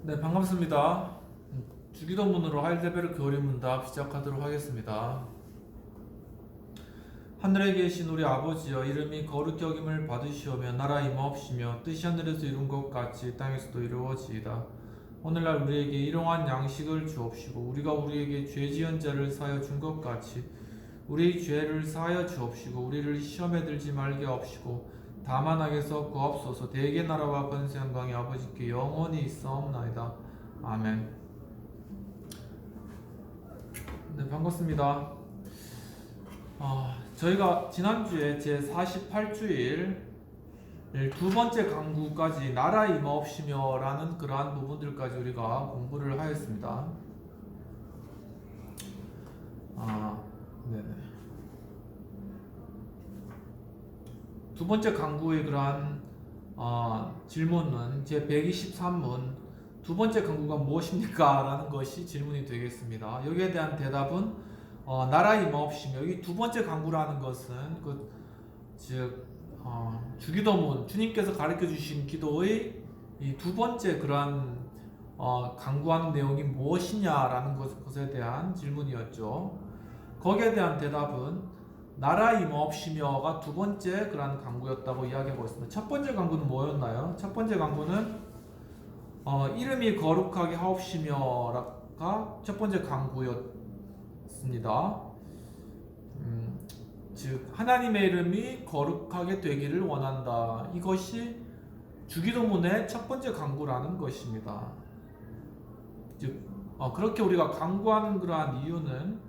네, 반갑습니다. 주기도문으로 하일데베르 교리 문답 시작하도록 하겠습니다. 하늘에 계신 우리 아버지여, 이름이 거룩히 여김을 받으시오며 나라 임하옵시며 뜻이 하늘에서 이룬 것 같이 땅에서도 이루어지이다. 오늘날 우리에게 일용할 양식을 주옵시고 우리가 우리에게 죄 지은 자를 사하여 준 것 같이 우리 죄를 사하여 주옵시고 우리를 시험에 들지 말게 하옵시고 다만 악에서 구하옵소서. 대개 나라와 권세 영광이 아버지께 영원히 있사옵나이다. 아멘. 네, 반갑습니다. 저희가 지난주에 제 48주일 두 번째 강구까지 나라 임하옵시며 라는 그러한 부분들까지 우리가 공부를 하였습니다. 네네. 두 번째 강구의 그러한 질문은 제 123문 두 번째 강구가 무엇입니까? 라는 것이 질문이 되겠습니다. 여기에 대한 대답은 나라 임하옵시며, 여기 두 번째 강구라는 것은 주기도문, 주님께서 가르쳐 주신 기도의 이 두 번째 그러한 강구하는 내용이 무엇이냐라는 것에 대한 질문이었죠. 거기에 대한 대답은 나라 임하옵시며가 두 번째 그러한 강구였다고 이야기하고 있습니다. 첫 번째 강구는 뭐였나요? 첫 번째 강구는 이름이 거룩하게 하옵시며가 첫 번째 강구였습니다. 즉 하나님의 이름이 거룩하게 되기를 원한다. 이것이 주기도문의 첫 번째 강구라는 것입니다. 즉 그렇게 우리가 강구하는 그러한 이유는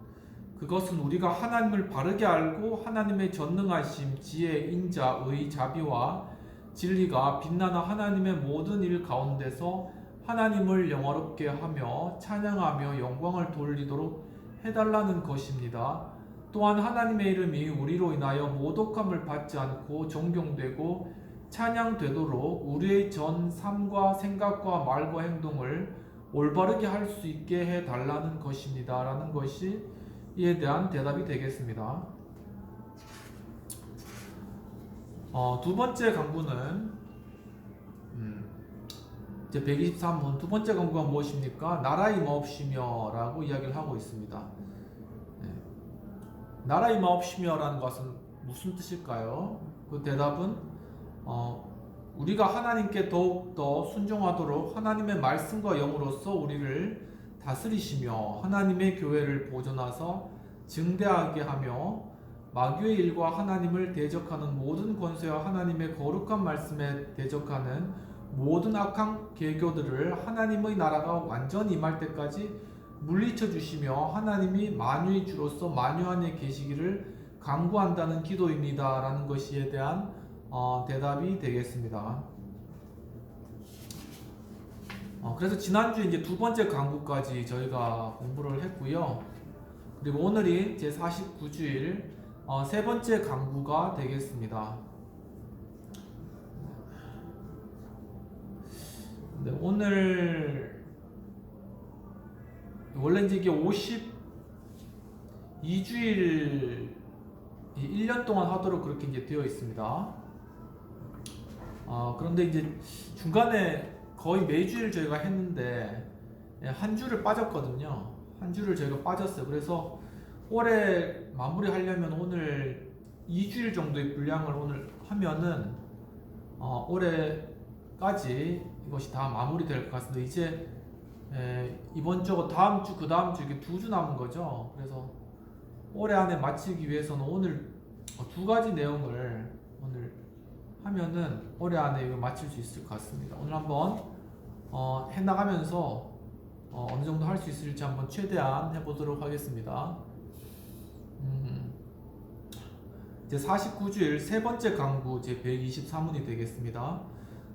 그것은 우리가 하나님을 바르게 알고 하나님의 전능하심, 지혜, 인자, 의, 자비와 진리가 빛나는 하나님의 모든 일 가운데서 하나님을 영화롭게 하며 찬양하며 영광을 돌리도록 해달라는 것입니다. 또한 하나님의 이름이 우리로 인하여 모독함을 받지 않고 존경되고 찬양되도록 우리의 전 삶과 생각과 말과 행동을 올바르게 할 수 있게 해달라는 것입니다. 라는 것이 이에 대한 대답이 되겠습니다. 두 번째 강구는 이제 123문 두 번째 강구가 무엇입니까? 나라 임하옵시며 라고 이야기를 하고 있습니다. 나라 임하옵시며라는 것은 무슨 뜻일까요? 그 대답은 우리가 하나님께 더욱더 순종하도록 하나님의 말씀과 영으로서 우리를 다스리시며 하나님의 교회를 보존하사 증대하게 하며 마귀의 일과 하나님을 대적하는 모든 권세와 하나님의 거룩한 말씀에 대적하는 모든 악한 계교들을 하나님의 나라가 완전히 임할 때까지 물리쳐 주시며 하나님이 만유의 주로서 만유 안에 계시기를 간구한다는 기도입니다. 라는 것에 대한 대답이 되겠습니다. 그래서 지난주 이제 두 번째 강구까지 저희가 공부를 했고요. 그리고 오늘이 제 49주일 세 번째 강구가 되겠습니다. 네, 오늘 원래 이제 이게 52주일 1년 동안 하도록 그렇게 이제 되어 있습니다. 그런데 이제 중간에 거의 매주일 저희가 했는데 한 주를 빠졌거든요. 한 주를 저희가 빠졌어요. 그래서 올해 마무리하려면 오늘 2주일 정도의 분량을 오늘 하면은 올해까지 이것이 다 마무리될 것 같습니다. 이제 이번 주고 다음 주, 그 다음 주 이렇게 두 주 남은 거죠. 그래서 올해 안에 마치기 위해서는 오늘 두 가지 내용을 오늘 하면은 올해 안에 이거 마칠 수 있을 것 같습니다. 오늘 한번 해나가면서 어느 정도 할 수 있을지 한번 최대한 해보도록 하겠습니다. 이제 49주일 세 번째 강구 제 123문이 되겠습니다.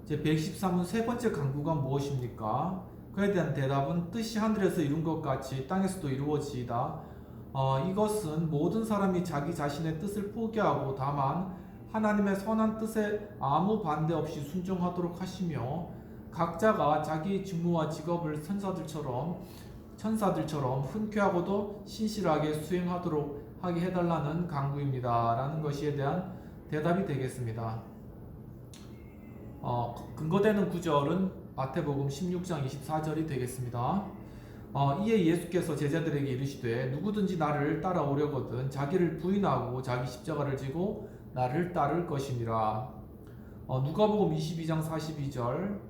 제 123문 세 번째 강구가 무엇입니까? 그에 대한 대답은 뜻이 하늘에서 이룬 것 같이 땅에서도 이루어지이다. 이것은 모든 사람이 자기 자신의 뜻을 포기하고 다만 하나님의 선한 뜻에 아무 반대 없이 순종하도록 하시며 각자가 자기 직무와 직업을 천사들처럼 흔쾌하고도 신실하게 수행하도록 하게 해달라는 강구입니다. 라는 것에 대한 대답이 되겠습니다. 근거되는 구절은 마태복음 16장 24절이 되겠습니다. 이에 예수께서 제자들에게 이르시되 누구든지 나를 따라오려거든 자기를 부인하고 자기 십자가를 지고 나를 따를 것이니라. 누가복음 22장 42절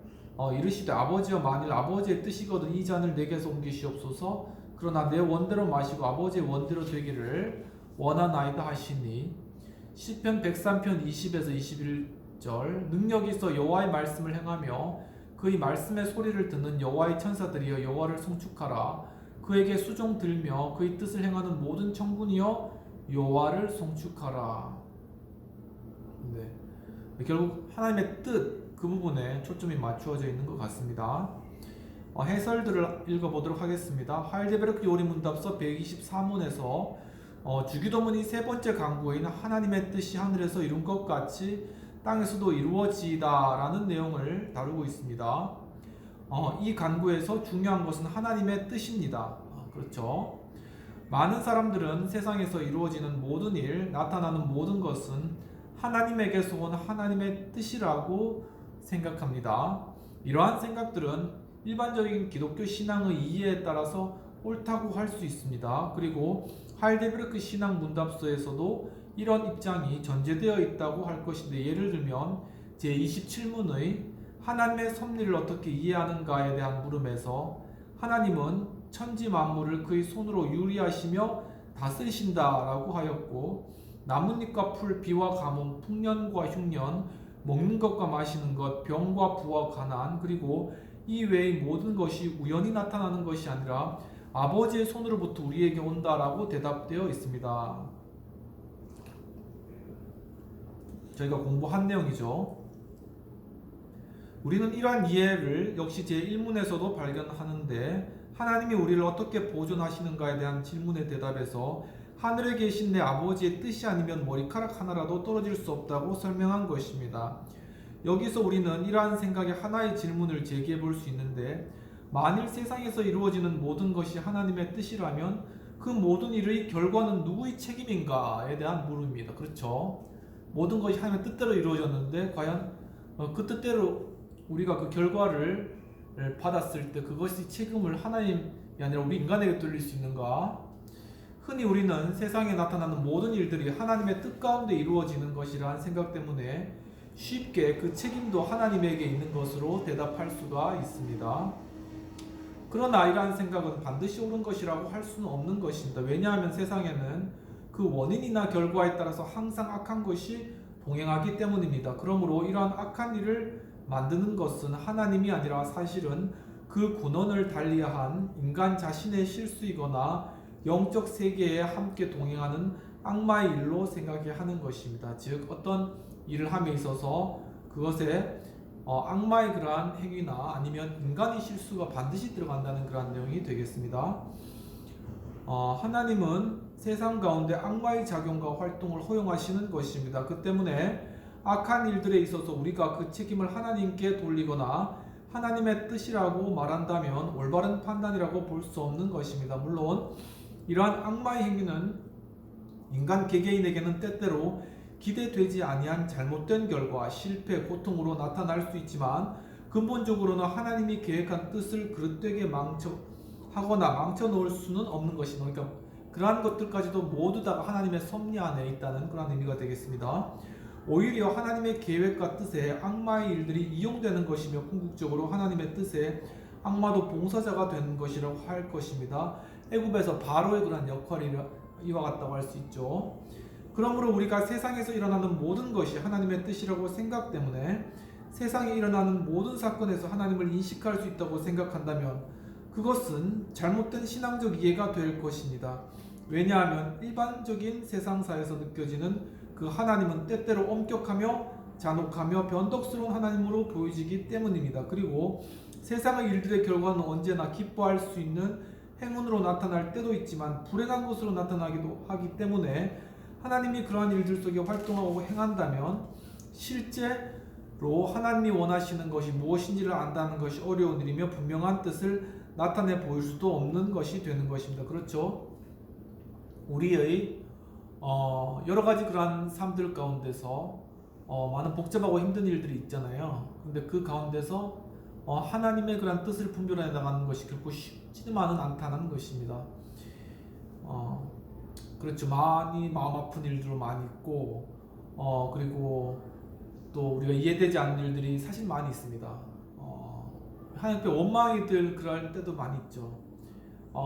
이르시되 아버지여 만일 아버지의 뜻이거든 이 잔을 내게서 옮기시옵소서. 그러나 내 원대로 마시고 아버지의 원대로 되기를 원하나이다 하시니. 시편 103편 20에서 21절 능력이 있어 여호와의 말씀을 행하며 그의 말씀의 소리를 듣는 여호와의 천사들이여 여호와를 송축하라. 그에게 수종 들며 그의 뜻을 행하는 모든 청군이여 여호와를 송축하라. 네. 결국 하나님의 뜻 그 부분에 초점이 맞추어져 있는 것 같습니다. 해설들을 읽어보도록 하겠습니다. 하이델베르크 요리문답서 123문에서 주기도문이 세 번째 강구인 하나님의 뜻이 하늘에서 이룬 것 같이 땅에서도 이루어지다라는 내용을 다루고 있습니다. 이 간구에서 중요한 것은 하나님의 뜻입니다. 그렇죠. 많은 사람들은 세상에서 이루어지는 모든 일, 나타나는 모든 것은 하나님에게서 온 하나님의 뜻이라고 생각합니다. 이러한 생각들은 일반적인 기독교 신앙의 이해에 따라서 옳다고 할 수 있습니다. 그리고 하이델베르크 신앙 문답서에서도 이런 입장이 전제되어 있다고 할 것인데, 예를 들면 제27문의 하나님의 섭리를 어떻게 이해하는가에 대한 물음에서 하나님은 천지 만물을 그의 손으로 유리하시며 다스리신다라고 하였고, 나뭇잎과 풀, 비와 가뭄, 풍년과 흉년, 먹는 것과 마시는 것, 병과 부와 가난, 그리고 이 외의 모든 것이 우연히 나타나는 것이 아니라 아버지의 손으로부터 우리에게 온다라고 대답되어 있습니다. 저희가 공부한 내용이죠. 우리는 이러한 이해를 역시 제1문에서도 발견하는데, 하나님이 우리를 어떻게 보존하시는가에 대한 질문의 대답에서 하늘에 계신 내 아버지의 뜻이 아니면 머리카락 하나라도 떨어질 수 없다고 설명한 것입니다. 여기서 우리는 이러한 생각에 하나의 질문을 제기해 볼 수 있는데, 만일 세상에서 이루어지는 모든 것이 하나님의 뜻이라면 그 모든 일의 결과는 누구의 책임인가에 대한 물음입니다. 그렇죠? 모든 것이 하나님의 뜻대로 이루어졌는데 과연 그 뜻대로 우리가 그 결과를 받았을 때 그것이 책임을 하나님이 아니라 우리 인간에게 돌릴 수 있는가? 흔히 우리는 세상에 나타나는 모든 일들이 하나님의 뜻 가운데 이루어지는 것이라는 생각 때문에 쉽게 그 책임도 하나님에게 있는 것으로 대답할 수가 있습니다. 그러나 이러한 생각은 반드시 옳은 것이라고 할 수는 없는 것입니다. 왜냐하면 세상에는 그 원인이나 결과에 따라서 항상 악한 것이 동행하기 때문입니다. 그러므로 이러한 악한 일을 만드는 것은 하나님이 아니라 사실은 그 군원을 달리한 인간 자신의 실수이거나 영적 세계에 함께 동행하는 악마의 일로 생각해야 하는 것입니다. 즉 어떤 일을 함에 있어서 그것에 악마의 그러한 행위나 아니면 인간의 실수가 반드시 들어간다는 그러한 내용이 되겠습니다. 하나님은 세상 가운데 악마의 작용과 활동을 허용하시는 것입니다. 그 때문에 악한 일들에 있어서 우리가 그 책임을 하나님께 돌리거나 하나님의 뜻이라고 말한다면 올바른 판단이라고 볼 수 없는 것입니다. 물론 이러한 악마의 행위는 인간 개개인에게는 때때로 기대되지 아니한 잘못된 결과, 실패, 고통으로 나타날 수 있지만 근본적으로는 하나님이 계획한 뜻을 그릇되게 망쳐 놓을 수는 없는 것입니다. 그러니까 그러한 것들까지도 모두 다 하나님의 섭리 안에 있다는 그런 의미가 되겠습니다. 오히려 하나님의 계획과 뜻에 악마의 일들이 이용되는 것이며 궁극적으로 하나님의 뜻에 악마도 봉사자가 되는 것이라고 할 것입니다. 애굽에서 바로의 그런 역할이 이와 같다고 할 수 있죠. 그러므로 우리가 세상에서 일어나는 모든 것이 하나님의 뜻이라고 생각 때문에 세상에 일어나는 모든 사건에서 하나님을 인식할 수 있다고 생각한다면 그것은 잘못된 신앙적 이해가 될 것입니다. 왜냐하면 일반적인 세상사에서 느껴지는 그 하나님은 때때로 엄격하며 잔혹하며 변덕스러운 하나님으로 보여지기 때문입니다. 그리고 세상의 일들의 결과는 언제나 기뻐할 수 있는 행운으로 나타날 때도 있지만 불행한 것으로 나타나기도 하기 때문에 하나님이 그러한 일들 속에 활동하고 행한다면 실제로 하나님이 원하시는 것이 무엇인지를 안다는 것이 어려운 일이며 분명한 뜻을 나타내 보일 수도 없는 것이 되는 것입니다. 그렇죠? 우리의 여러 가지 그러한 삶들 가운데서 많은 복잡하고 힘든 일들이 있잖아요. 근데 그 가운데서 하나님의 그런 뜻을 분별해 나가는 것이 결코 쉽지만은 않다는 것입니다. 그렇죠. 많이 마음 아픈 일들도 많이 있고, 그리고 또 우리가 이해되지 않는 일들이 사실 많이 있습니다. 하나님께 원망이 들 그럴 때도 많이 있죠.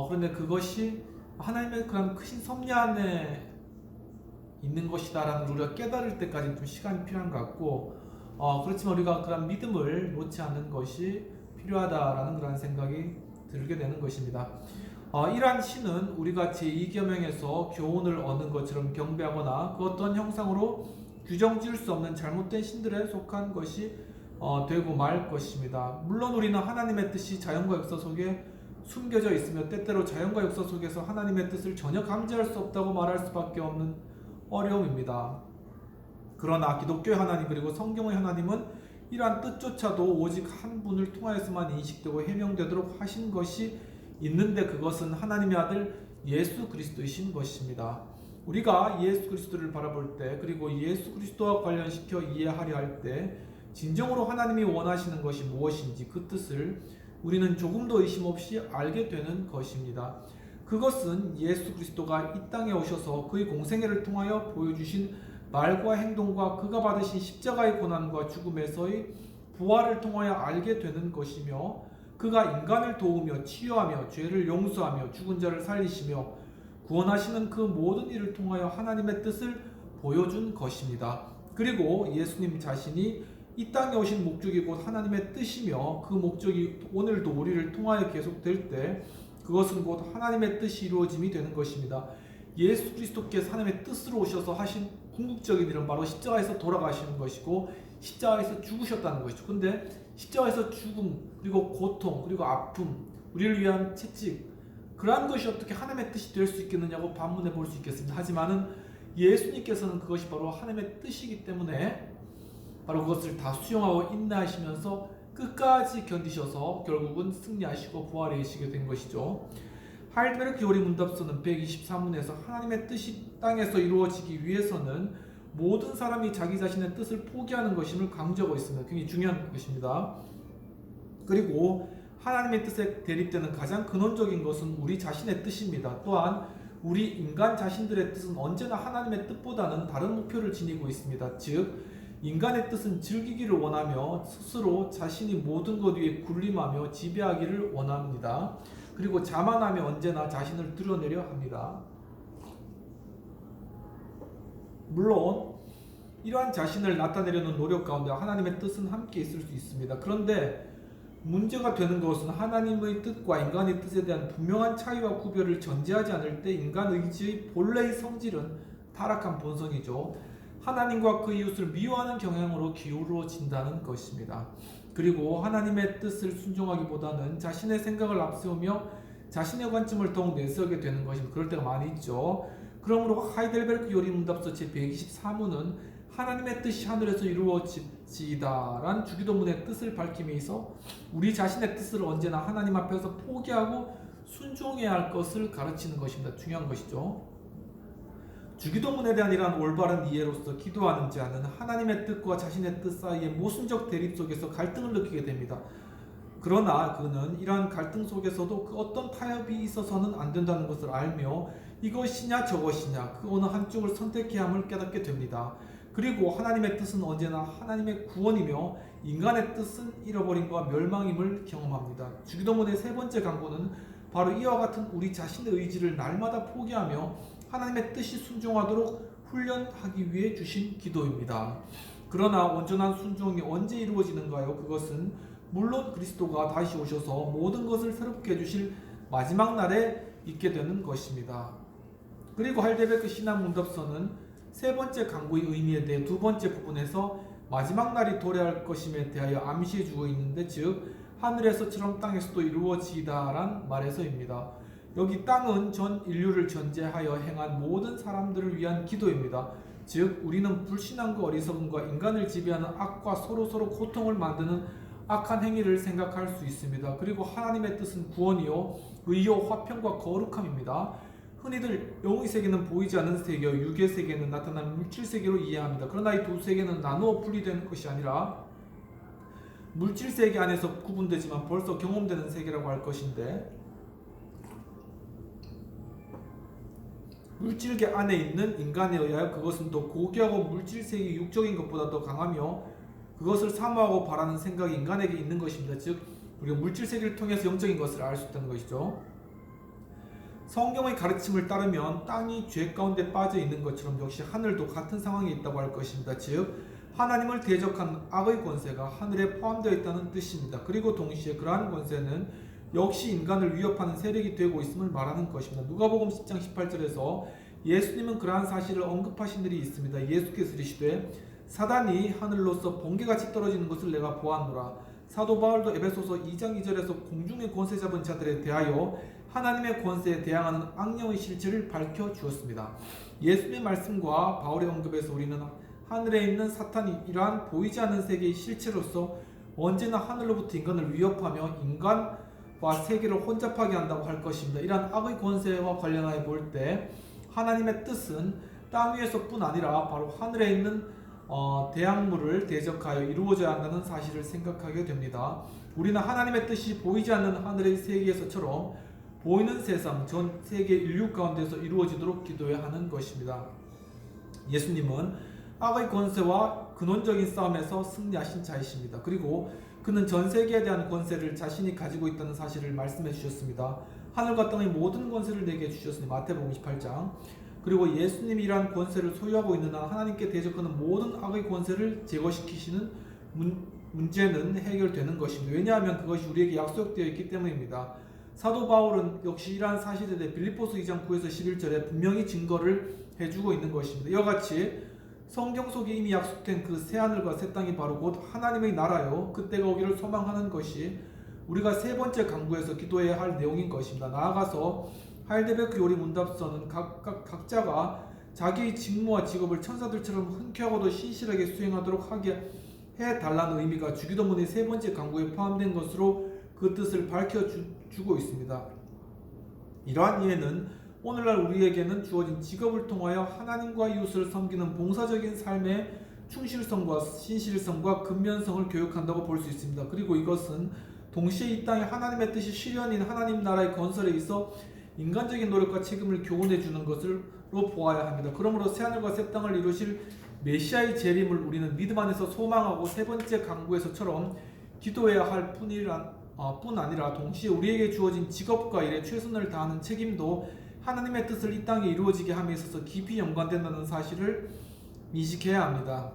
그런데 그것이 하나님의 그런 크신 섭리 안에 있는 것이다라는 걸 우리가 깨달을 때까지 좀 시간이 필요한 것 같고, 그렇지만 우리가 그런 믿음을 놓지 않는 것이 필요하다라는 그런 생각이 들게 되는 것입니다. 이러한 신은 우리가 제2계명에서 교훈을 얻는 것처럼 경배하거나 그 어떤 형상으로 규정지을 수 없는 잘못된 신들에 속한 것이 되고 말 것입니다. 물론 우리는 하나님의 뜻이 자연과 역사 속에 숨겨져 있으며 때때로 자연과 역사 속에서 하나님의 뜻을 전혀 감지할 수 없다고 말할 수밖에 없는 어려움입니다. 그러나 기독교의 하나님 그리고 성경의 하나님은 이러한 뜻조차도 오직 한 분을 통하여서만 인식되고 해명되도록 하신 것이 있는데 그것은 하나님의 아들 예수 그리스도이신 것입니다. 우리가 예수 그리스도를 바라볼 때 그리고 예수 그리스도와 관련시켜 이해하려 할 때 진정으로 하나님이 원하시는 것이 무엇인지 그 뜻을 우리는 조금도 의심 없이 알게 되는 것입니다. 그것은 예수 그리스도가 이 땅에 오셔서 그의 공생애를 통하여 보여주신 말과 행동과 그가 받으신 십자가의 고난과 죽음에서의 부활을 통하여 알게 되는 것이며 그가 인간을 도우며 치유하며 죄를 용서하며 죽은 자를 살리시며 구원하시는 그 모든 일을 통하여 하나님의 뜻을 보여준 것입니다. 그리고 예수님 자신이 이 땅에 오신 목적이 곧 하나님의 뜻이며 그 목적이 오늘도 우리를 통하여 계속될 때 그것은 곧 하나님의 뜻이 이루어짐이 되는 것입니다. 예수 그리스도께서 하나님의 뜻으로 오셔서 하신 궁극적인 일은 바로 십자가에서 돌아가시는 것이고 십자가에서 죽으셨다는 것이죠. 근데 십자가에서 죽음 그리고 고통 그리고 아픔 우리를 위한 채찍 그러한 것이 어떻게 하나님의 뜻이 될 수 있겠느냐고 반문해 볼 수 있겠습니다. 하지만은 예수님께서는 그것이 바로 하나님의 뜻이기 때문에 바로 그것을 다 수용하고 인내하시면서 끝까지 견디셔서 결국은 승리하시고 부활해 계시게 된 것이죠. 하이델베르크 요리 문답서는 123문에서 하나님의 뜻이 땅에서 이루어지기 위해서는 모든 사람이 자기 자신의 뜻을 포기하는 것임을 강조하고 있습니다. 굉장히 중요한 것입니다. 그리고 하나님의 뜻에 대립되는 가장 근원적인 것은 우리 자신의 뜻입니다. 또한 우리 인간 자신들의 뜻은 언제나 하나님의 뜻보다는 다른 목표를 지니고 있습니다. 즉 인간의 뜻은 즐기기를 원하며 스스로 자신이 모든 것 위에 군림하며 지배하기를 원합니다. 그리고 자만하며 언제나 자신을 드러내려 합니다. 물론 이러한 자신을 나타내려는 노력 가운데 하나님의 뜻은 함께 있을 수 있습니다. 그런데 문제가 되는 것은 하나님의 뜻과 인간의 뜻에 대한 분명한 차이와 구별을 전제하지 않을 때 인간 의지의 본래의 성질은 타락한 본성이죠. 하나님과 그 이웃을 미워하는 경향으로 기울어진다는 것입니다. 그리고 하나님의 뜻을 순종하기보다는 자신의 생각을 앞세우며 자신의 관점을 더욱 내세우게 되는 것입니다. 그럴 때가 많이 있죠. 그러므로 하이델베르크 요리 문답서 제124문은 하나님의 뜻이 하늘에서 이루어지이다라는 주기도문의 뜻을 밝힘에 있어 우리 자신의 뜻을 언제나 하나님 앞에서 포기하고 순종해야 할 것을 가르치는 것입니다. 중요한 것이죠. 주기도문에 대한 이러한 올바른 이해로서 기도하는 자는 하나님의 뜻과 자신의 뜻 사이의 모순적 대립 속에서 갈등을 느끼게 됩니다. 그러나 그는 이러한 갈등 속에서도 그 어떤 타협이 있어서는 안 된다는 것을 알며 이것이냐 저것이냐 그 어느 한쪽을 선택해야 함을 깨닫게 됩니다. 그리고 하나님의 뜻은 언제나 하나님의 구원이며 인간의 뜻은 잃어버림과 멸망임을 경험합니다. 주기도문의 세 번째 강구는 바로 이와 같은 우리 자신의 의지를 날마다 포기하며 하나님의 뜻이 순종하도록 훈련하기 위해 주신 기도입니다. 그러나 온전한 순종이 언제 이루어지는가요? 그것은 물론 그리스도가 다시 오셔서 모든 것을 새롭게 해주실 마지막 날에 있게 되는 것입니다. 그리고 하이델베르크 신학 문답서는 세 번째 강구의 의미에 대해 두 번째 부분에서 마지막 날이 도래할 것임에 대하여 암시해 주고 있는데 즉 하늘에서처럼 땅에서도 이루어지다란 말에서입니다. 여기 땅은 전 인류를 전제하여 행한 모든 사람들을 위한 기도입니다. 즉 우리는 불신앙과 어리석음과 인간을 지배하는 악과 서로 고통을 만드는 악한 행위를 생각할 수 있습니다. 그리고 하나님의 뜻은 구원이요 의요 화평과 거룩함입니다. 흔히들 영의 세계는 보이지 않는 세계요 육의 세계는 나타나는 물질 세계로 이해합니다. 그러나 이 두 세계는 나누어 분리되는 것이 아니라 물질 세계 안에서 구분되지만 벌써 경험되는 세계라고 할 것인데, 물질계 안에 있는 인간에 의하여 그것은 더 고귀하고 물질 세계 육적인 것보다 더 강하며 그것을 사모하고 바라는 생각이 인간에게 있는 것입니다. 즉 우리가 물질 세계를 통해서 영적인 것을 알 수 있다는 것이죠. 성경의 가르침을 따르면 땅이 죄 가운데 빠져 있는 것처럼 역시 하늘도 같은 상황에 있다고 할 것입니다. 즉 하나님을 대적한 악의 권세가 하늘에 포함되어 있다는 뜻입니다. 그리고 동시에 그러한 권세는 역시 인간을 위협하는 세력이 되고 있음을 말하는 것입니다. 누가복음 10장 18절에서 예수님은 그러한 사실을 언급하신 일이 있습니다. 예수께서 이르시되 사단이 하늘로서 번개같이 떨어지는 것을 내가 보았노라. 사도 바울도 에베소서 2장 2절에서 공중의 권세 잡은 자들에 대하여 하나님의 권세에 대항하는 악령의 실체를 밝혀 주었습니다. 예수님의 말씀과 바울의 언급에서 우리는 하늘에 있는 사탄이 이러한 보이지 않는 세계의 실체로서 언제나 하늘로부터 인간을 위협하며 인간과 세계를 혼잡하게 한다고 할 것입니다. 이러한 악의 권세와 관련하여 볼 때 하나님의 뜻은 땅 위에서뿐 아니라 바로 하늘에 있는 대항물을 대적하여 이루어져야 한다는 사실을 생각하게 됩니다. 우리는 하나님의 뜻이 보이지 않는 하늘의 세계에서처럼 보이는 세상 전 세계 인류 가운데서 이루어지도록 기도해야 하는 것입니다. 예수님은 악의 권세와 근원적인 싸움에서 승리하신 자이십니다. 그리고 그는 전 세계에 대한 권세를 자신이 가지고 있다는 사실을 말씀해 주셨습니다. 하늘과 땅의 모든 권세를 내게 주셨으니 마태복음 28장. 그리고 예수님이 이러한 권세를 소유하고 있는 한 하나님께 대적하는 모든 악의 권세를 제거시키시는 문제는 해결되는 것입니다. 왜냐하면 그것이 우리에게 약속되어 있기 때문입니다. 사도 바울은 역시 이러한 사실에 대해 빌립보서 2장 9에서 11절에 분명히 증거를 해주고 있는 것입니다. 이와 같이 성경 속에 이미 약속된 그 새하늘과 새 땅이 바로 곧 하나님의 나라요 그때가 오기를 소망하는 것이 우리가 세 번째 강구에서 기도해야 할 내용인 것입니다. 나아가서 하이델베르크 요리 문답서는 각자가 자기의 직무와 직업을 천사들처럼 흔쾌하고도 신실하게 수행하도록 하게 해달라는 의미가 주기도문의 세 번째 강구에 포함된 것으로 그 뜻을 밝혀주고 있습니다. 이러한 이해는 오늘날 우리에게는 주어진 직업을 통하여 하나님과 이웃을 섬기는 봉사적인 삶의 충실성과 신실성과 근면성을 교육한다고 볼 수 있습니다. 그리고 이것은 동시에 이 땅에 하나님의 뜻이 실현인 하나님 나라의 건설에 있어 인간적인 노력과 책임을 교훈해 주는 것으로 보아야 합니다. 그러므로 새하늘과 새 땅을 이루실 메시아의 재림을 우리는 믿음 안에서 소망하고 세 번째 강구에서처럼 기도해야 할 뿐 아니라 동시에 우리에게 주어진 직업과 일에 최선을 다하는 책임도 하나님의 뜻을 이 땅에 이루어지게 함에 있어서 깊이 연관된다는 사실을 인식해야 합니다.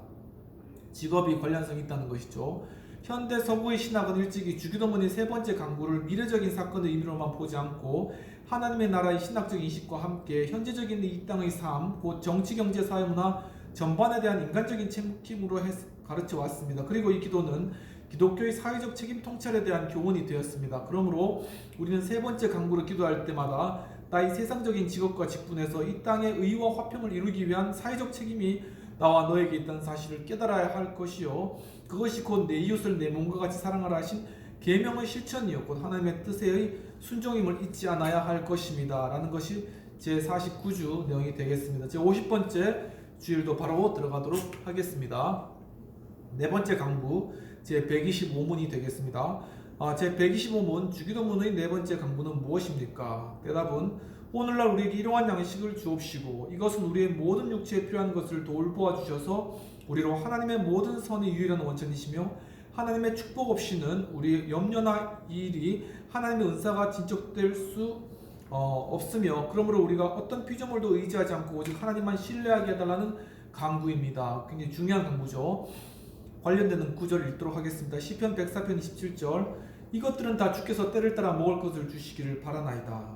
직업이 관련성이 있다는 것이죠. 현대 서구의 신학은 일찍이 주기도문의 세 번째 강구를 미래적인 사건의 의미로만 보지 않고 하나님의 나라의 신학적 인식과 함께 현재적인 이 땅의 삶, 곧 정치, 경제, 사회, 문화 전반에 대한 인간적인 책임으로 가르쳐 왔습니다. 그리고 이 기도는 기독교의 사회적 책임 통찰에 대한 교훈이 되었습니다. 그러므로 우리는 세 번째 강구를 기도할 때마다 나의 세상적인 직업과 직분에서 이 땅의 의와 화평을 이루기 위한 사회적 책임이 나와 너에게 있다는 사실을 깨달아야 할 것이요 그것이 곧 내 이웃을 내 몸과 같이 사랑하라 하신 계명의 실천이요 곧 하나님의 뜻의 순종임을 잊지 않아야 할 것입니다 라는 것이 제 49주 내용이 되겠습니다. 제 50번째 주일도 바로 들어가도록 하겠습니다. 네 번째 강구 제 125문이 되겠습니다. 제 125문 주기도문의 네 번째 강구는 무엇입니까? 대답은 오늘날 우리에게 이러한 양식을 주옵시고 이것은 우리의 모든 육체에 필요한 것을 돌보아 주셔서 우리로 하나님의 모든 선의 유일한 원천이시며 하나님의 축복 없이는 우리의 염려나 일이 하나님의 은사가 진척될 수 없으며 그러므로 우리가 어떤 피조물도 의지하지 않고 오직 하나님만 신뢰하게 해달라는 강구입니다. 굉장히 중요한 강구죠. 관련되는 구절을 읽도록 하겠습니다. 시편 104편 27절 이것들은 다 주께서 때를 따라 먹을 것을 주시기를 바라나이다.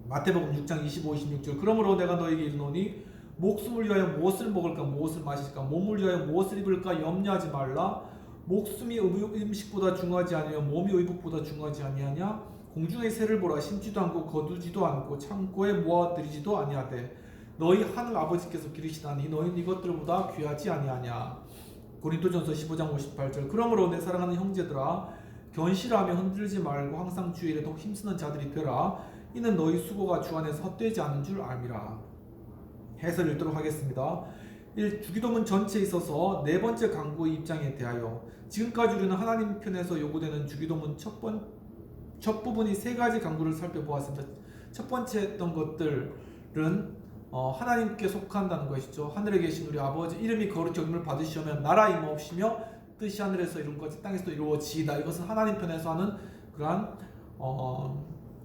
마태복음 6장 25, 26절 그러므로 내가 너에게 이르노니 목숨을 위하여 무엇을 먹을까 무엇을 마실까 몸을 위하여 무엇을 입을까 염려하지 말라. 목숨이 음식보다 중하지 아니하며 몸이 의복보다 중하지 아니하냐. 공중의 새를 보라 심지도 않고 거두지도 않고 창고에 모아들이지도 아니하되 너희 하늘 아버지께서 기르시다니 너희는 이것들보다 귀하지 아니하냐. 고린도전서 15장 58절 그러므로 내 사랑하는 형제들아 견실하며 흔들지 말고 항상 주의 일에 더욱 힘쓰는 자들이 되라. 이는 너희 수고가 주 안에서 헛되지 않은 줄 알미라. 해설 읽도록 하겠습니다. 주기도문 전체에 있어서 네 번째 강구의 입장에 대하여 지금까지 우리는 하나님 편에서 요구되는 주기도문 첫 부분이 세 가지 강구를 살펴보았습니다. 첫 번째 했던 것들은 하나님께 속한다는 것이죠. 하늘에 계신 우리 아버지 이름이 거룩히 여김을 받으시오며 나라 임하옵시며 뜻이 하늘에서 이룬 것이 땅에서도 이루어지이다. 이것은 하나님 편에서 하는 그러한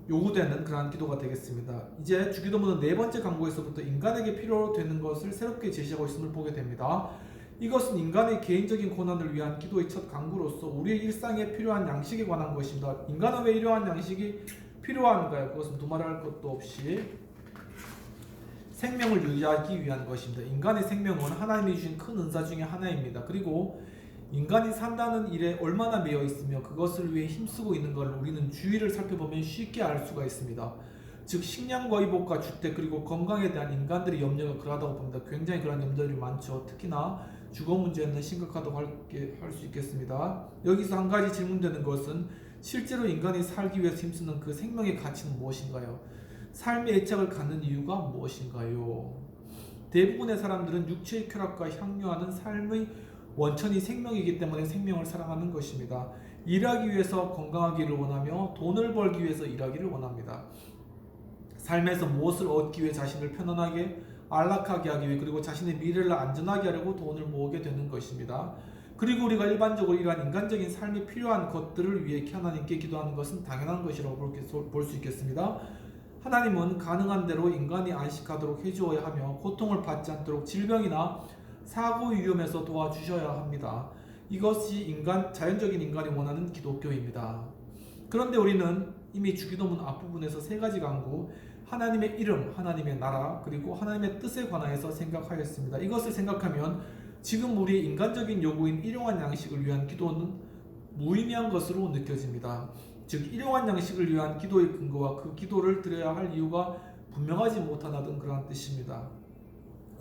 요구되는 그러한 기도가 되겠습니다. 이제 주기도문은 네 번째 강구에서부터 인간에게 필요로 되는 것을 새롭게 제시하고 있음을 보게 됩니다. 이것은 인간의 개인적인 고난을 위한 기도의 첫 강구로서 우리의 일상에 필요한 양식에 관한 것입니다. 인간은 왜 이러한 양식이 필요한가요? 그것은 두말할 것도 없이 생명을 유지하기 위한 것입니다. 인간의 생명은 하나님이 주신 큰 은사 중에 하나입니다. 그리고 인간이 산다는 일에 얼마나 매여 있으며 그것을 위해 힘쓰고 있는 것을 우리는 주위를 살펴보면 쉽게 알 수가 있습니다. 즉 식량과 의복과 주택 그리고 건강에 대한 인간들의 염려가 그러하다고 봅니다. 굉장히 그런 염려들이 많죠. 특히나 주거 문제는 심각하다고 할 수 있겠습니다. 여기서 한 가지 질문되는 것은 실제로 인간이 살기 위해서 힘쓰는 그 생명의 가치는 무엇인가요? 삶의 애착을 갖는 이유가 무엇인가요? 대부분의 사람들은 육체의 쾌락과 향유하는 삶의 원천이 생명이기 때문에 생명을 사랑하는 것입니다. 일하기 위해서 건강하기를 원하며 돈을 벌기 위해서 일하기를 원합니다. 삶에서 무엇을 얻기 위해 자신을 편안하게 안락하게 하기 위해 그리고 자신의 미래를 안전하게 하려고 돈을 모으게 되는 것입니다. 그리고 우리가 일반적으로 이러한 인간적인 삶이 필요한 것들을 위해 하나님께 기도하는 것은 당연한 것이라고 볼 수 있겠습니다. 하나님은 가능한 대로 인간이 안식하도록 해주어야 하며 고통을 받지 않도록 질병이나 사고 위험에서 도와주셔야 합니다. 이것이 자연적인 인간이 원하는 기독교입니다. 그런데 우리는 이미 주기도문 앞부분에서 세 가지 강구, 하나님의 이름, 하나님의 나라, 그리고 하나님의 뜻에 관하여서 생각하였습니다. 이것을 생각하면 지금 우리의 인간적인 요구인 일용할 양식을 위한 기도는 무의미한 것으로 느껴집니다. 즉 일용할 양식을 위한 기도의 근거와 그 기도를 드려야 할 이유가 분명하지 못하다는 그러한 뜻입니다.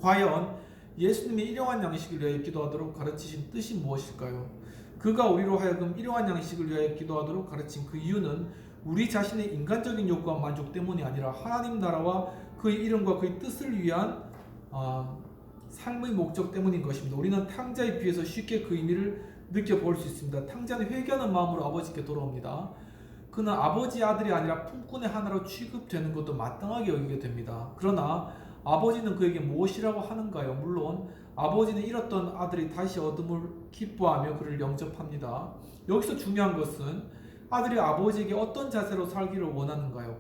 과연 예수님이 일용할 양식을 위하여 기도하도록 가르치신 뜻이 무엇일까요? 그가 우리로 하여금 일용할 양식을 위하여 기도하도록 가르친 그 이유는 우리 자신의 인간적인 욕구와 만족 때문이 아니라 하나님 나라와 그의 이름과 그의 뜻을 위한 삶의 목적 때문인 것입니다. 우리는 탕자의 비유에서 쉽게 그 의미를 느껴볼 수 있습니다. 탕자는 회개하는 마음으로 아버지께 돌아옵니다. 그는 아버지의 아들이 아니라 품꾼의 하나로 취급되는 것도 마땅하게 여기게 됩니다. 그러나 아버지는 그에게 무엇이라고 하는가요? 물론 아버지는 잃었던 아들이 다시 얻음을 기뻐하며 그를 영접합니다. 여기서 중요한 것은 아들이 아버지에게 어떤 자세로 살기를 원하는가요?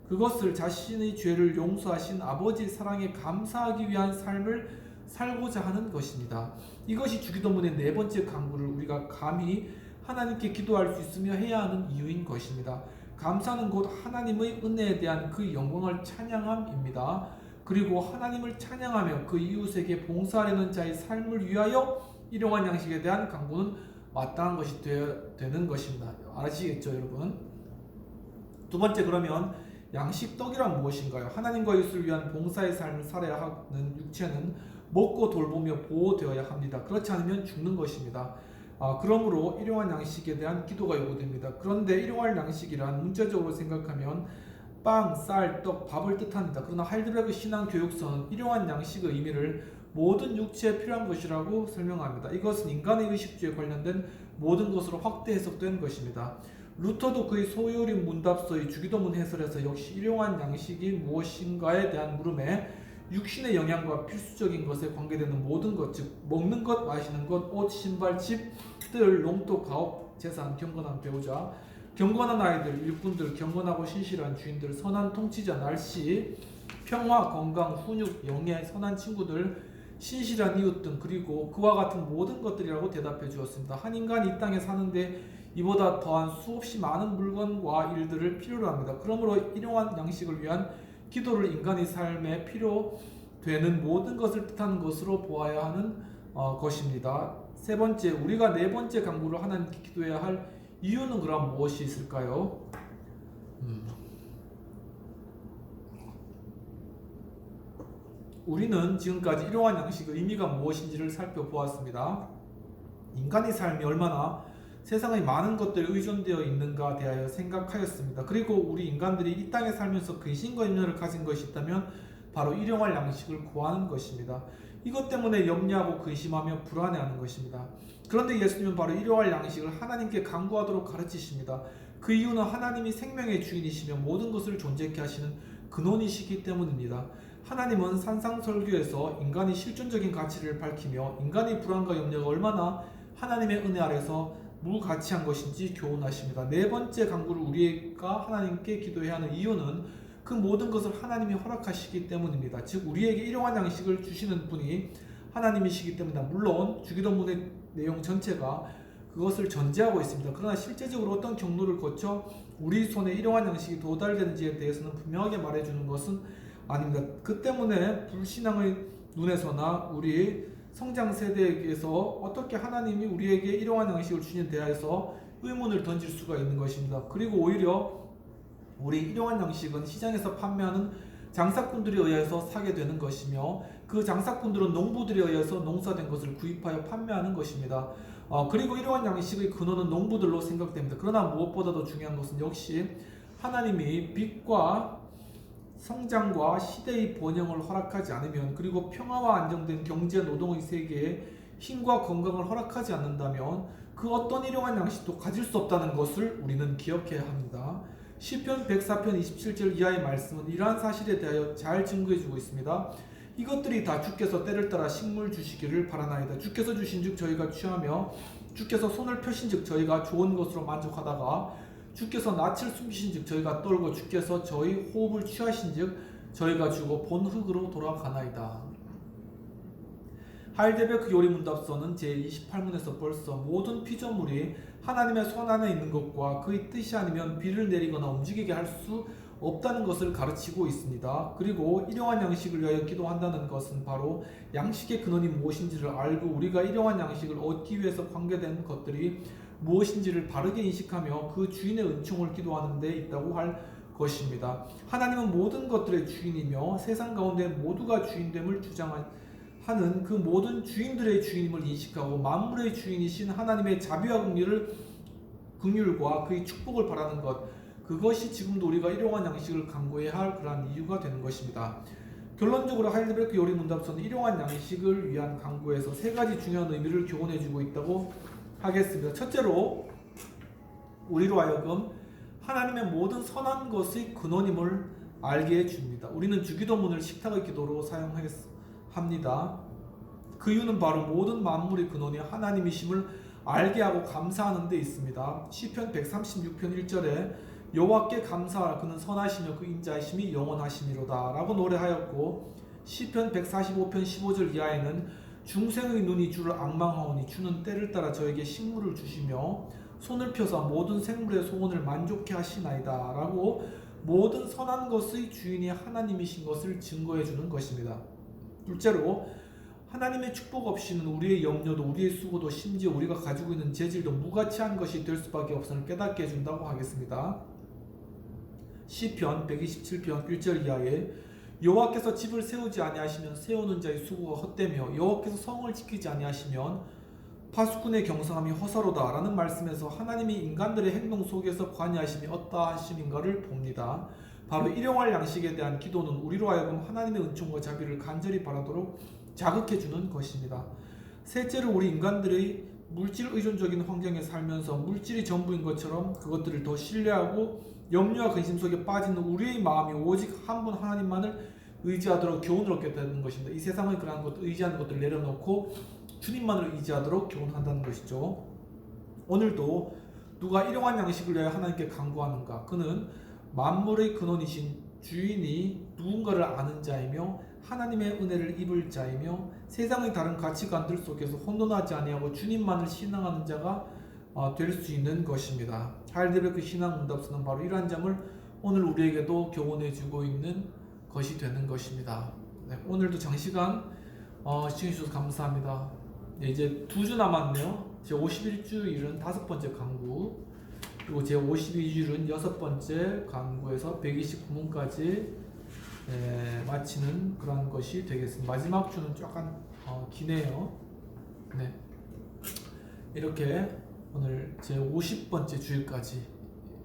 그것을 자신의 죄를 용서하신 아버지의 사랑에 감사하기 위한 삶을 살고자 하는 것입니다. 이것이 주기도문의 네 번째 강구를 우리가 감히 하나님께 기도할 수 있으며 해야 하는 이유인 것입니다. 감사는 곧 하나님의 은혜에 대한 그 영광을 찬양함입니다. 그리고 하나님을 찬양하며 그 이웃에게 봉사하려는 자의 삶을 위하여 일용할 양식에 대한 강구는 마땅한 것이 되는 것입니다. 아시겠죠, 여러분? 두 번째, 그러면 양식 떡이란 무엇인가요? 하나님과 이웃을 위한 봉사의 삶을 살아야 하는 육체는 먹고 돌보며 보호되어야 합니다. 그렇지 않으면 죽는 것입니다. 그러므로 일용할 양식에 대한 기도가 요구됩니다. 그런데 일용할 양식이란 문자적으로 생각하면 빵, 쌀, 떡, 밥을 뜻합니다. 그러나 하이델베르그 신앙 교육서는 일용할 양식의 의미를 모든 육체에 필요한 것이라고 설명합니다. 이것은 인간의 의식주에 관련된 모든 것으로 확대 해석된 것입니다. 루터도 그의 소요림 문답서의 주기도문 해설에서 역시 일용할 양식이 무엇인가에 대한 물음에 육신의 영양과 필수적인 것에 관계되는 모든 것, 즉 먹는 것, 마시는 것, 옷, 신발, 집, 뜰, 농토, 가업, 재산, 경건한 배우자, 경건한 아이들, 일꾼들, 경건하고 신실한 주인들, 선한 통치자, 날씨, 평화, 건강, 훈육, 영예, 선한 친구들, 신실한 이웃 등 그리고 그와 같은 모든 것들이라고 대답해 주었습니다. 한 인간이 이 땅에 사는데 이보다 더한 수없이 많은 물건과 일들을 필요로 합니다. 그러므로 일용할 양식을 위한 기도를 인간의 삶에 필요되는 모든 것을 뜻하는 것으로 보아야 하는 것입니다. 세 번째, 우리가 네 번째 강구를 하나님께 기도해야 할 이유는 그럼 무엇이 있을까요? 우리는 지금까지 일용할 양식의 의미가 무엇인지를 살펴보았습니다. 인간의 삶이 얼마나 세상의 많은 것들에 의존되어 있는가 대하여 생각하였습니다. 그리고 우리 인간들이 이 땅에 살면서 근심과 염려를 가진 것이 있다면 바로 일용할 양식을 구하는 것입니다. 이것 때문에 염려하고 근심하며 불안해하는 것입니다. 그런데 예수님은 바로 일용할 양식을 하나님께 간구하도록 가르치십니다. 그 이유는 하나님이 생명의 주인이시며 모든 것을 존재케 하시는 근원이시기 때문입니다. 하나님은 산상설교에서 인간이 실존적인 가치를 밝히며 인간의 불안과 염려가 얼마나 하나님의 은혜 아래서 무가치한 것인지 교훈하십니다. 네 번째 간구를 우리가 하나님께 기도해야 하는 이유는 그 모든 것을 하나님이 허락하시기 때문입니다. 즉 우리에게 일용할 양식을 주시는 분이 하나님이시기 때문입니다. 물론 주기도문의 내용 전체가 그것을 전제하고 있습니다. 그러나 실제적으로 어떤 경로를 거쳐 우리 손에 일용할 양식이 도달되는지에 대해서는 분명하게 말해주는 것은 아닙니다. 그 때문에 불신앙의 눈에서나 우리 성장 세대에게서 어떻게 하나님이 우리에게 일용할 양식을 주시는 대하여서 의문을 던질 수가 있는 것입니다. 그리고 오히려 우리 일용할 양식은 시장에서 판매하는 장사꾼들에 의해서 사게 되는 것이며 그 장사꾼들은 농부들에 의해서 농사된 것을 구입하여 판매하는 것입니다. 그리고 일용할 양식의 근원은 농부들로 생각됩니다. 그러나 무엇보다도 중요한 것은 역시 하나님이 빛과 성장과 시대의 번영을 허락하지 않으면 그리고 평화와 안정된 경제 노동의 세계에 힘과 건강을 허락하지 않는다면 그 어떤 일용할 양식도 가질 수 없다는 것을 우리는 기억해야 합니다. 시편 104편 27절 이하의 말씀은 이러한 사실에 대하여 잘 증거해주고 있습니다. 이것들이 다 주께서 때를 따라 식물 주시기를 바라나이다. 주께서 주신즉 저희가 취하며 주께서 손을 펴신즉 저희가 좋은 것으로 만족하다가 주께서 낯을 숨기신즉 저희가 떨고 주께서 저희 호흡을 취하신즉 저희가 죽어 본 흙으로 돌아가나이다. 하일데베르크 요리문답서는 제28문에서 벌써 모든 피조물이 하나님의 손 안에 있는 것과 그의 뜻이 아니면 비를 내리거나 움직이게 할 수 없다는 것을 가르치고 있습니다. 그리고 일용할 양식을 위하여 기도한다는 것은 바로 양식의 근원이 무엇인지를 알고 우리가 일용할 양식을 얻기 위해서 관계된 것들이 무엇인지를 바르게 인식하며 그 주인의 은총을 기도하는 데 있다고 할 것입니다. 하나님은 모든 것들의 주인이며 세상 가운데 모두가 주인됨을 주장하는 그 모든 주인들의 주인임을 인식하고 만물의 주인이신 하나님의 자비와 긍휼과 그의 축복을 바라는 것, 그것이 지금도 우리가 일용할 양식을 간구해야 할 그러한 이유가 되는 것입니다. 결론적으로 하일데베르크 요리문답서는 일용할 양식을 위한 간구에서 세 가지 중요한 의미를 교훈해주고 있다고 하겠습니다. 첫째로 우리로 하여금 하나님의 모든 선한 것의 근원임을 알게 해줍니다. 우리는 주기도문을 식탁의 기도로 사용합니다. 그 이유는 바로 모든 만물의 근원이 하나님이심을 알게 하고 감사하는 데 있습니다. 시편 136편 1절에 여호와께 감사하라 그는 선하시며 그 인자하심이 영원하심이로다 라고 노래하였고 시편 145편 15절 이하에는 중생의 눈이 주를 앙망하오니 주는 때를 따라 저에게 식물을 주시며 손을 펴서 모든 생물의 소원을 만족케 하시나이다 라고 모든 선한 것의 주인이 하나님이신 것을 증거해 주는 것입니다. 둘째로 하나님의 축복 없이는 우리의 염려도 우리의 수고도 심지어 우리가 가지고 있는 재질도 무가치한 것이 될 수밖에 없음을 깨닫게 해준다고 하겠습니다. 시편 127편 1절 이하에 여호와께서 집을 세우지 아니하시면 세우는 자의 수고가 헛되며 여호와께서 성을 지키지 아니하시면 파수꾼의 경성함이 허사로다 라는 말씀에서 하나님이 인간들의 행동 속에서 관여하심이 어떠하심인가를 봅니다. 바로 일용할 양식에 대한 기도는 우리로 하여금 하나님의 은총과 자비를 간절히 바라도록 자극해주는 것입니다. 셋째로 우리 인간들의 물질 의존적인 환경에 살면서 물질이 전부인 것처럼 그것들을 더 신뢰하고 염려와 근심 속에 빠지는 우리의 마음이 오직 한 분 하나님만을 의지하도록 교훈을 얻게 되는 것입니다. 이 세상의 그러한 것, 의지하는 것들을 내려놓고 주님만을 의지하도록 교훈한다는 것이죠. 오늘도 누가 일용할 양식을 위하여 하나님께 간구하는가? 그는 만물의 근원이신 주인이 누군가를 아는 자이며 하나님의 은혜를 입을 자이며 세상의 다른 가치관들 속에서 혼돈하지 아니하고 주님만을 신앙하는 자가 될 수 있는 것입니다. 하일데베르크 신앙문답서는 바로 이러한 점을 오늘 우리에게도 교훈해주고 있는 것이 되는 것입니다. 네, 오늘도 장시간 시청해주셔서 감사합니다. 네, 이제 2주 남았네요. 제 51주일은 5번째 강구, 그리고 제 52주일은 6번째 강구에서 129문까지 마치는 그런 것이 되겠습니다. 마지막 주는 약간 기네요. 네, 이렇게 오늘 제 50번째 주일까지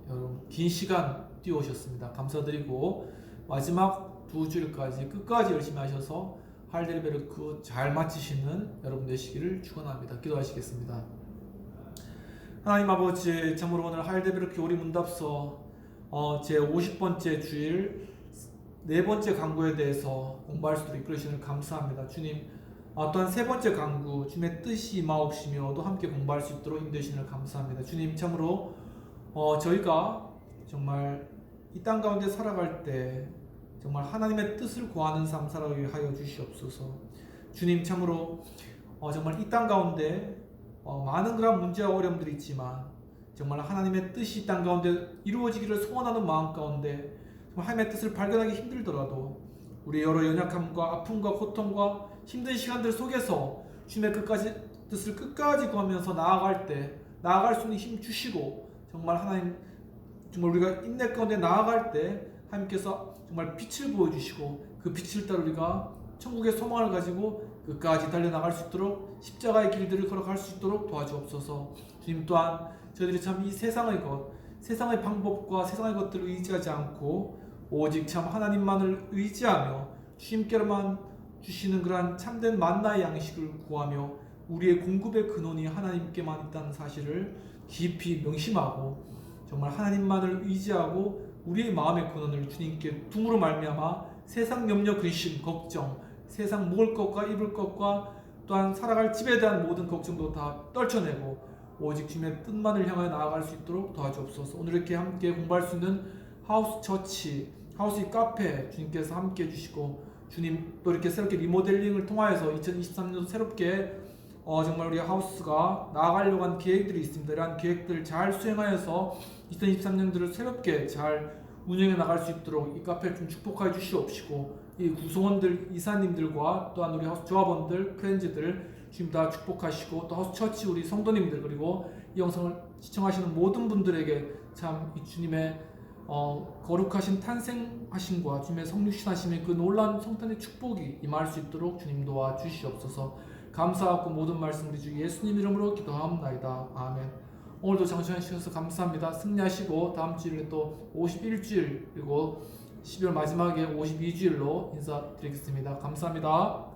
여러분 긴 시간 뛰어오셨습니다. 감사드리고 마지막 두 주일까지 끝까지 열심히 하셔서 할델베르크 잘 마치시는 여러분 되시기를 축원합니다. 기도하시겠습니다. 하나님 아버지, 참으로 오늘 할델베르크 요리 문답서 제 50번째 주일 네 번째 강구에 대해서 공부할 수 있도록 이끌으시는 감사합니다. 주님, 또한 세 번째 강구 주님의 뜻이 임하옵시며 또 함께 공부할 수 있도록 인도해주시는 감사합니다. 주님, 참으로 저희가 정말 이 땅 가운데 살아갈 때 정말 하나님의 뜻을 구하는 삶 살아가게 하여 주시옵소서. 주님, 참으로 정말 이 땅 가운데 많은 그런 문제와 어려움들이 있지만 정말 하나님의 뜻이 이 땅 가운데 이루어지기를 소원하는 마음 가운데 정말 하나님의 뜻을 발견하기 힘들더라도 우리 여러 연약함과 아픔과 고통과 힘든 시간들 속에서 주님의 뜻을 끝까지 구하면서 나아갈 수 있는 힘 주시고 정말 하나님, 정말 우리가 인내 가운데 나아갈 때 하나님께서 정말 빛을 보여주시고 그 빛을 따라 우리가 천국의 소망을 가지고 끝까지 달려나갈 수 있도록 십자가의 길들을 걸어갈 수 있도록 도와주옵소서. 주님, 또한 저희들이 참 이 세상의 방법과 세상의 것들을 의지하지 않고 오직 참 하나님만을 의지하며 주님께로만 주시는 그러한 참된 만나의 양식을 구하며 우리의 공급의 근원이 하나님께만 있다는 사실을 깊이 명심하고 정말 하나님만을 의지하고 우리의 마음의 근원을 주님께 둠으로 말미암아 세상 염려, 근심, 걱정, 세상 먹을 것과 입을 것과 또한 살아갈 집에 대한 모든 걱정도 다 떨쳐내고 오직 주님의 뜻만을 향하여 나아갈 수 있도록 도와주옵소서. 오늘 이렇게 함께 공부할 수 있는 하우스 처치, 하우스 카페 주님께서 함께 해주시고 주님 또 이렇게 새롭게 리모델링을 통하여서 2023년도 새롭게 정말 우리 하우스가 나아가려고 하는 계획들이 있습니다. 이러한 계획들을 잘 수행하여서 2023년도를 새롭게 잘 운영해 나갈 수 있도록 이 카페를 좀 축복하여 주시옵시고 이 구성원들, 이사님들과 또한 우리 하우스 조합원들, 프렌즈들 주님 다 축복하시고 또 하우스 처치 우리 성도님들 그리고 이 영상을 시청하시는 모든 분들에게 참 이 주님의 거룩하신 탄생하심과 주님의 성육신하심의 그 놀라운 성탄의 축복이 임할 수 있도록 주님 도와 주시옵소서. 감사하고 모든 말씀 우리 주 예수님 이름으로 기도하옵나이다. 아멘. 오늘도 장시간 주셔서 감사합니다. 승리하시고 다음 주일에 또 51주일 그리고 12월 마지막에 52주일로 인사드리겠습니다. 감사합니다.